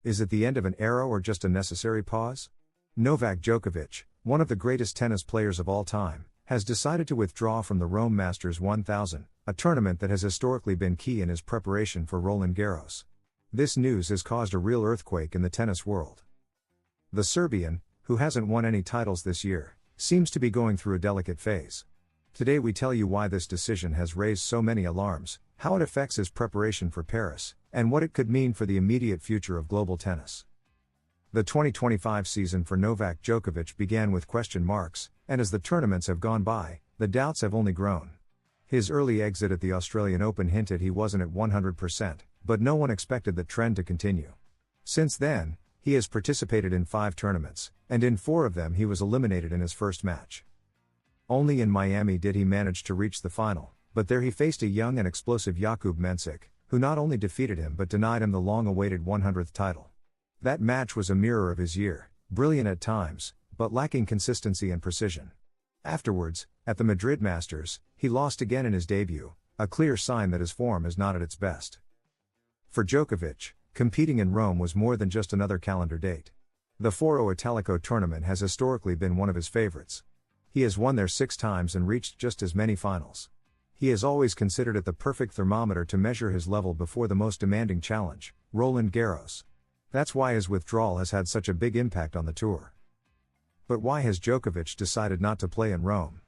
Is it the end of an era or just a necessary pause? Novak Djokovic, one of the greatest tennis players of all time, has decided to withdraw from the Rome Masters 1000, a tournament that has historically been key in his preparation for Roland Garros. This news has caused a real earthquake in the tennis world. The Serbian, who hasn't won any titles this year, seems to be going through a delicate phase. Today we tell you why this decision has raised so many alarms, how it affects his preparation for Paris, and what it could mean for the immediate future of global tennis. The 2025 season for Novak Djokovic began with question marks, and as the tournaments have gone by, the doubts have only grown. His early exit at the Australian Open hinted he wasn't at 100%, but no one expected that trend to continue. Since then, he has participated in 5 tournaments, and in 4 of them he was eliminated in his first match. Only in Miami did he manage to reach the final, but there he faced a young and explosive Jakub Mensik, who not only defeated him but denied him the long-awaited 100th title. That match was a mirror of his year, brilliant at times, but lacking consistency and precision. Afterwards, at the Madrid Masters, he lost again in his debut, a clear sign that his form is not at its best. For Djokovic, competing in Rome was more than just another calendar date. The Foro Italico tournament has historically been one of his favorites. He has won there 6 times and reached just as many finals. He has always considered it the perfect thermometer to measure his level before the most demanding challenge, Roland Garros. That's why his withdrawal has had such a big impact on the tour. But why has Djokovic decided not to play in Rome?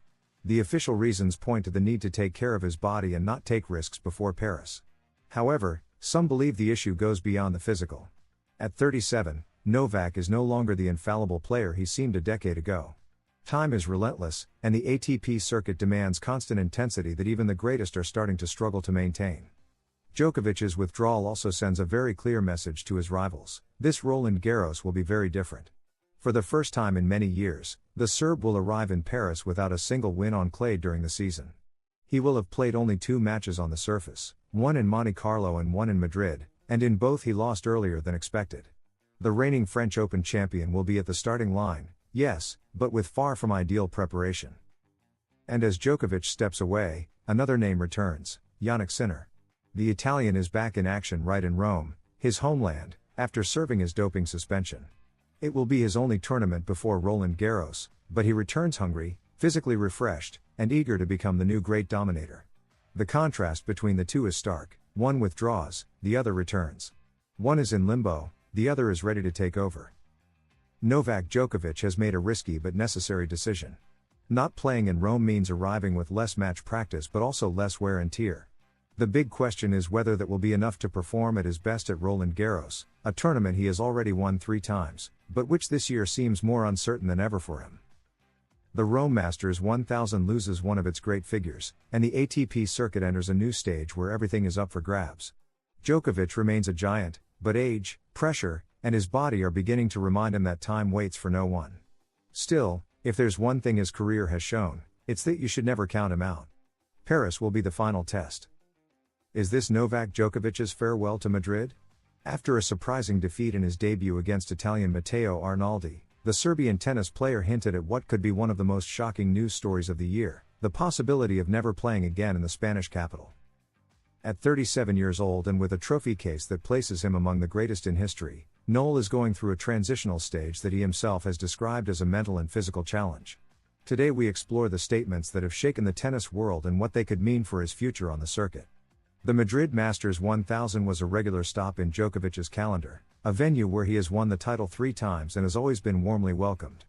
The official reasons point to the need to take care of his body and not take risks before Paris. However, some believe the issue goes beyond the physical. At 37, Novak is no longer the infallible player he seemed a decade ago. Time is relentless, and the ATP circuit demands constant intensity that even the greatest are starting to struggle to maintain. Djokovic's withdrawal also sends a very clear message to his rivals: this Roland Garros will be very different. For the first time in many years, the Serb will arrive in Paris without a single win on clay during the season. He will have played only 2 matches on the surface, one in Monte Carlo and one in Madrid, and in both he lost earlier than expected. The reigning French Open champion will be at the starting line, yes, but with far from ideal preparation. And as Djokovic steps away, another name returns: Jannik Sinner. The Italian is back in action right in Rome, his homeland, after serving his doping suspension. It will be his only tournament before Roland Garros, but he returns hungry, physically refreshed, and eager to become the new great dominator. The contrast between the two is stark: one withdraws, the other returns. One is in limbo, the other is ready to take over. Novak Djokovic has made a risky but necessary decision. Not playing in Rome means arriving with less match practice but also less wear and tear. The big question is whether that will be enough to perform at his best at Roland Garros, a tournament he has already won 3 times, but which this year seems more uncertain than ever for him. The Rome Masters 1000 loses one of its great figures, and the ATP circuit enters a new stage where everything is up for grabs. Djokovic remains a giant, but age, pressure, and his body are beginning to remind him that time waits for no one. Still, if there's one thing his career has shown, it's that you should never count him out. Paris will be the final test. Is this Novak Djokovic's farewell to Madrid? After a surprising defeat in his debut against Italian Matteo Arnaldi, the Serbian tennis player hinted at what could be one of the most shocking news stories of the year: the possibility of never playing again in the Spanish capital. At 37 years old and with a trophy case that places him among the greatest in history, Noel is going through a transitional stage that he himself has described as a mental and physical challenge. Today we explore the statements that have shaken the tennis world and what they could mean for his future on the circuit. The Madrid Masters 1000 was a regular stop in Djokovic's calendar, a venue where he has won the title 3 times and has always been warmly welcomed.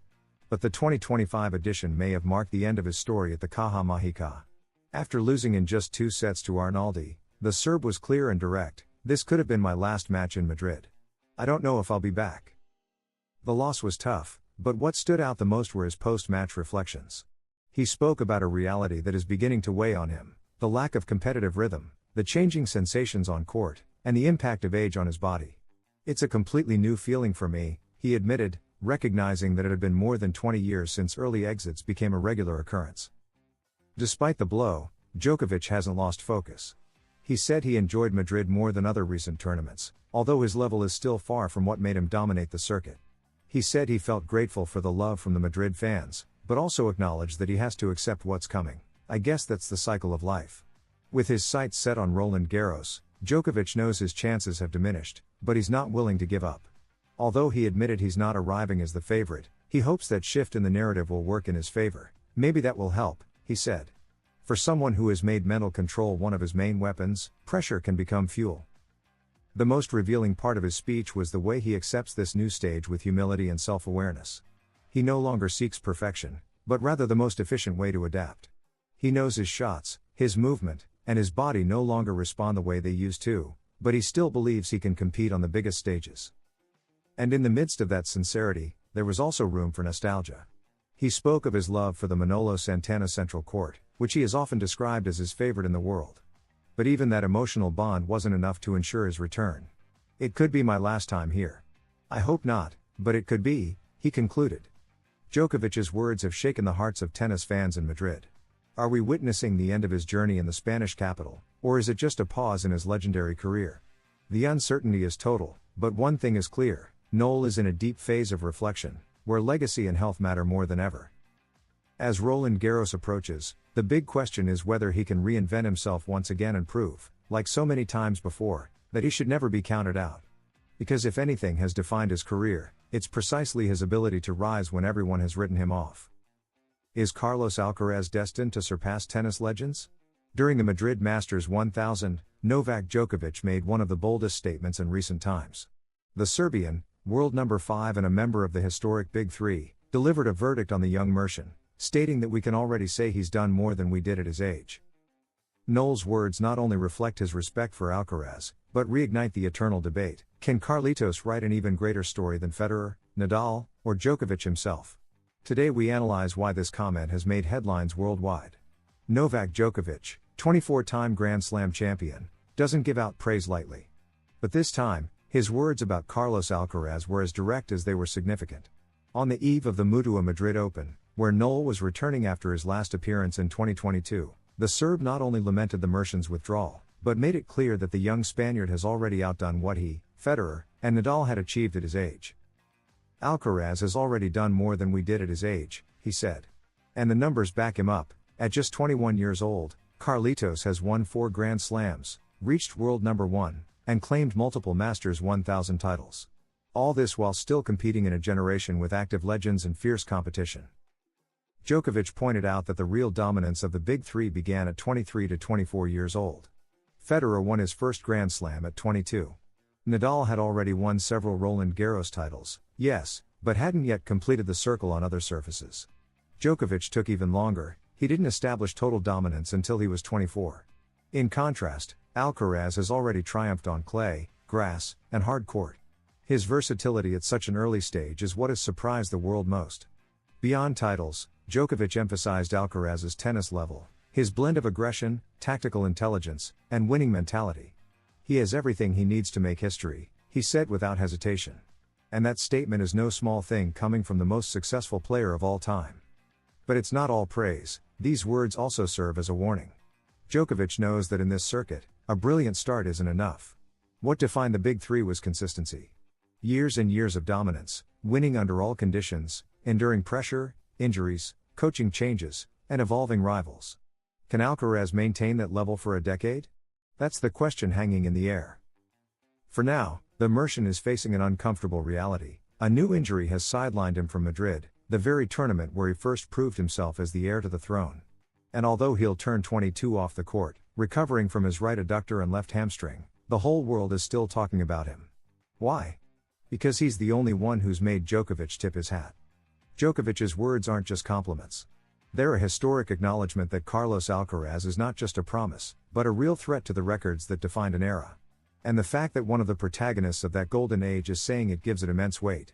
But the 2025 edition may have marked the end of his story at the Caja Mágica. After losing in just 2 sets to Arnaldi, the Serb was clear and direct: this could have been my last match in Madrid. I don't know if I'll be back. The loss was tough, but what stood out the most were his post-match reflections. He spoke about a reality that is beginning to weigh on him: the lack of competitive rhythm, the changing sensations on court, and the impact of age on his body. It's a completely new feeling for me, he admitted, recognizing that it had been more than 20 years since early exits became a regular occurrence. Despite the blow, Djokovic hasn't lost focus. He said he enjoyed Madrid more than other recent tournaments, although his level is still far from what made him dominate the circuit. He said he felt grateful for the love from the Madrid fans, but also acknowledged that he has to accept what's coming. I guess that's the cycle of life. With his sights set on Roland Garros, Djokovic knows his chances have diminished, but he's not willing to give up. Although he admitted he's not arriving as the favorite, he hopes that shift in the narrative will work in his favor. Maybe that will help, he said. For someone who has made mental control one of his main weapons, pressure can become fuel. The most revealing part of his speech was the way he accepts this new stage with humility and self-awareness. He no longer seeks perfection, but rather the most efficient way to adapt. He knows his shots, his movement, and his body no longer respond the way they used to, but he still believes he can compete on the biggest stages. And in the midst of that sincerity, there was also room for nostalgia. He spoke of his love for the Manolo Santana Central Court, which he has often described as his favorite in the world. But even that emotional bond wasn't enough to ensure his return. It could be my last time here. I hope not, but it could be, he concluded. Djokovic's words have shaken the hearts of tennis fans in Madrid. Are we witnessing the end of his journey in the Spanish capital, or is it just a pause in his legendary career? The uncertainty is total, but one thing is clear: Noel is in a deep phase of reflection, where legacy and health matter more than ever. As Roland Garros approaches, the big question is whether he can reinvent himself once again and prove, like so many times before, that he should never be counted out. Because if anything has defined his career, it's precisely his ability to rise when everyone has written him off. Is Carlos Alcaraz destined to surpass tennis legends? During the Madrid Masters 1000, Novak Djokovic made one of the boldest statements in recent times. The Serbian, world number 5 and a member of the historic Big Three, delivered a verdict on the young Mercian, stating that we can already say he's done more than we did at his age. Noel's words not only reflect his respect for Alcaraz, but reignite the eternal debate: can Carlitos write an even greater story than Federer, Nadal, or Djokovic himself? Today we analyze why this comment has made headlines worldwide. Novak Djokovic, 24-time Grand Slam champion, doesn't give out praise lightly. But this time, his words about Carlos Alcaraz were as direct as they were significant. On the eve of the Mutua Madrid Open, where Noel was returning after his last appearance in 2022, the Serb not only lamented the Mercian's withdrawal, but made it clear that the young Spaniard has already outdone what he, Federer, and Nadal had achieved at his age. Alcaraz has already done more than we did at his age, he said. And the numbers back him up. At just 21 years old, Carlitos has won 4 Grand Slams, reached world number 1, and claimed multiple Masters 1000 titles. All this while still competing in a generation with active legends and fierce competition. Djokovic pointed out that the real dominance of the Big Three began at 23 to 24 years old. Federer won his first Grand Slam at 22. Nadal had already won several Roland Garros titles, yes, but hadn't yet completed the circle on other surfaces. Djokovic took even longer. He didn't establish total dominance until he was 24. In contrast, Alcaraz has already triumphed on clay, grass, and hard court. His versatility at such an early stage is what has surprised the world most. Beyond titles, Djokovic emphasized Alcaraz's tennis level, his blend of aggression, tactical intelligence, and winning mentality. He has everything he needs to make history, he said without hesitation. And that statement is no small thing coming from the most successful player of all time. But it's not all praise. These words also serve as a warning. Djokovic knows that in this circuit, a brilliant start isn't enough. What defined the Big Three was consistency. Years and years of dominance, winning under all conditions, enduring pressure, injuries, coaching changes, and evolving rivals. Can Alcaraz maintain that level for a decade? That's the question hanging in the air. For now, the Mercian is facing an uncomfortable reality. A new injury has sidelined him from Madrid, the very tournament where he first proved himself as the heir to the throne. And although he'll turn 22 off the court, recovering from his right adductor and left hamstring, the whole world is still talking about him. Why? Because he's the only one who's made Djokovic tip his hat. Djokovic's words aren't just compliments. They're a historic acknowledgement that Carlos Alcaraz is not just a promise, but a real threat to the records that defined an era. And the fact that one of the protagonists of that golden age is saying it gives it immense weight.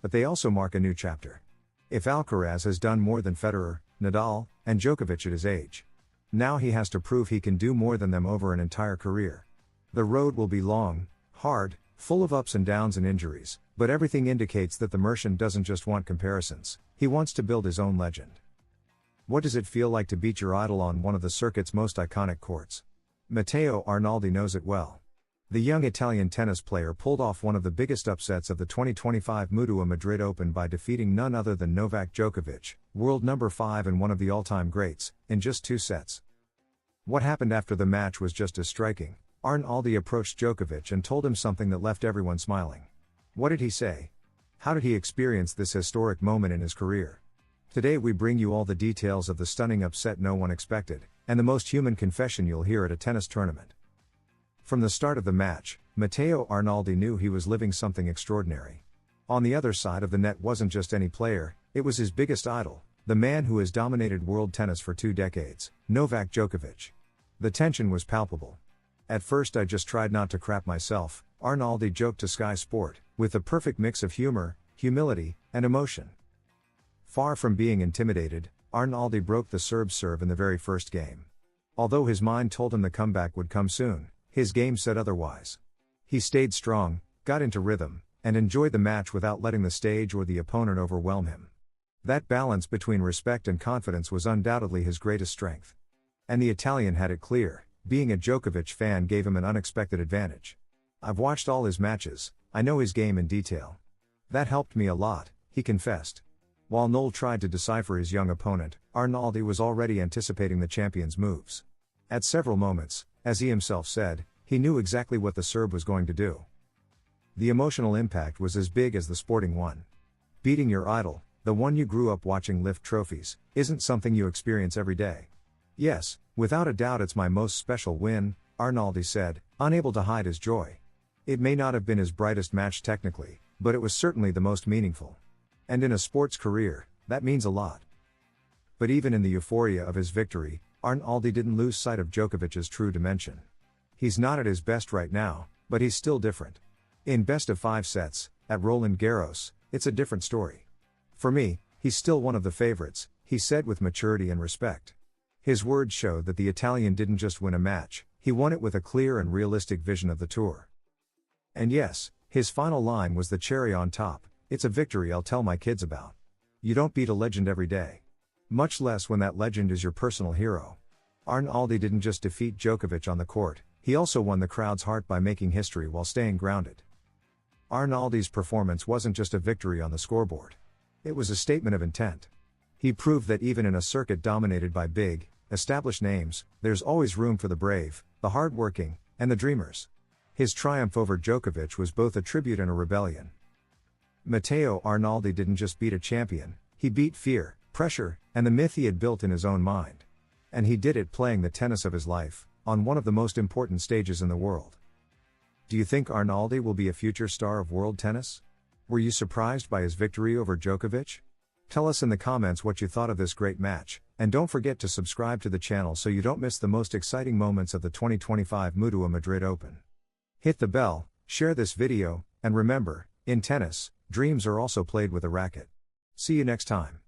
But they also mark a new chapter. If Alcaraz has done more than Federer, Nadal, and Djokovic at his age, now he has to prove he can do more than them over an entire career. The road will be long, hard, full of ups and downs and injuries, but everything indicates that the Mercian doesn't just want comparisons, he wants to build his own legend. What does it feel like to beat your idol on one of the circuit's most iconic courts? Matteo Arnaldi knows it well. The young Italian tennis player pulled off one of the biggest upsets of the 2025 Mutua Madrid Open by defeating none other than Novak Djokovic, world number 5 and one of the all-time greats, in just 2 sets. What happened after the match was just as striking. Arnaldi approached Djokovic and told him something that left everyone smiling. What did he say? How did he experience this historic moment in his career? Today we bring you all the details of the stunning upset no one expected, and the most human confession you'll hear at a tennis tournament. From the start of the match, Matteo Arnaldi knew he was living something extraordinary. On the other side of the net wasn't just any player, it was his biggest idol, the man who has dominated world tennis for 2 decades, Novak Djokovic. The tension was palpable. At first I just tried not to crap myself, Arnaldi joked to Sky Sport, with the perfect mix of humor, humility, and emotion. Far from being intimidated, Arnaldi broke the Serb's serve in the very first game. Although his mind told him the comeback would come soon, his game said otherwise. He stayed strong, got into rhythm, and enjoyed the match without letting the stage or the opponent overwhelm him. That balance between respect and confidence was undoubtedly his greatest strength. And the Italian had it clear, being a Djokovic fan gave him an unexpected advantage. I've watched all his matches, I know his game in detail. That helped me a lot, he confessed. While Noel tried to decipher his young opponent, Arnaldi was already anticipating the champion's moves. At several moments, as he himself said, he knew exactly what the Serb was going to do. The emotional impact was as big as the sporting one. Beating your idol, the one you grew up watching lift trophies, isn't something you experience every day. Yes, without a doubt it's my most special win, Arnaldi said, unable to hide his joy. It may not have been his brightest match technically, but it was certainly the most meaningful. And in a sports career, that means a lot. But even in the euphoria of his victory, Arnaldi didn't lose sight of Djokovic's true dimension. He's not at his best right now, but he's still different. In best-of-5 sets, at Roland Garros, it's a different story. For me, he's still one of the favorites, he said with maturity and respect. His words showed that the Italian didn't just win a match, he won it with a clear and realistic vision of the tour. And yes, his final line was the cherry on top, it's a victory I'll tell my kids about. You don't beat a legend every day. Much less when that legend is your personal hero. Arnaldi didn't just defeat Djokovic on the court, he also won the crowd's heart by making history while staying grounded. Arnaldi's performance wasn't just a victory on the scoreboard. It was a statement of intent. He proved that even in a circuit dominated by big, established names, there's always room for the brave, the hard-working, and the dreamers. His triumph over Djokovic was both a tribute and a rebellion. Matteo Arnaldi didn't just beat a champion, he beat fear, pressure, and the myth he had built in his own mind. And he did it playing the tennis of his life, on one of the most important stages in the world. Do you think Arnaldi will be a future star of world tennis? Were you surprised by his victory over Djokovic? Tell us in the comments what you thought of this great match, and don't forget to subscribe to the channel so you don't miss the most exciting moments of the 2025 Mutua Madrid Open. Hit the bell, share this video, and remember, in tennis, dreams are also played with a racket. See you next time.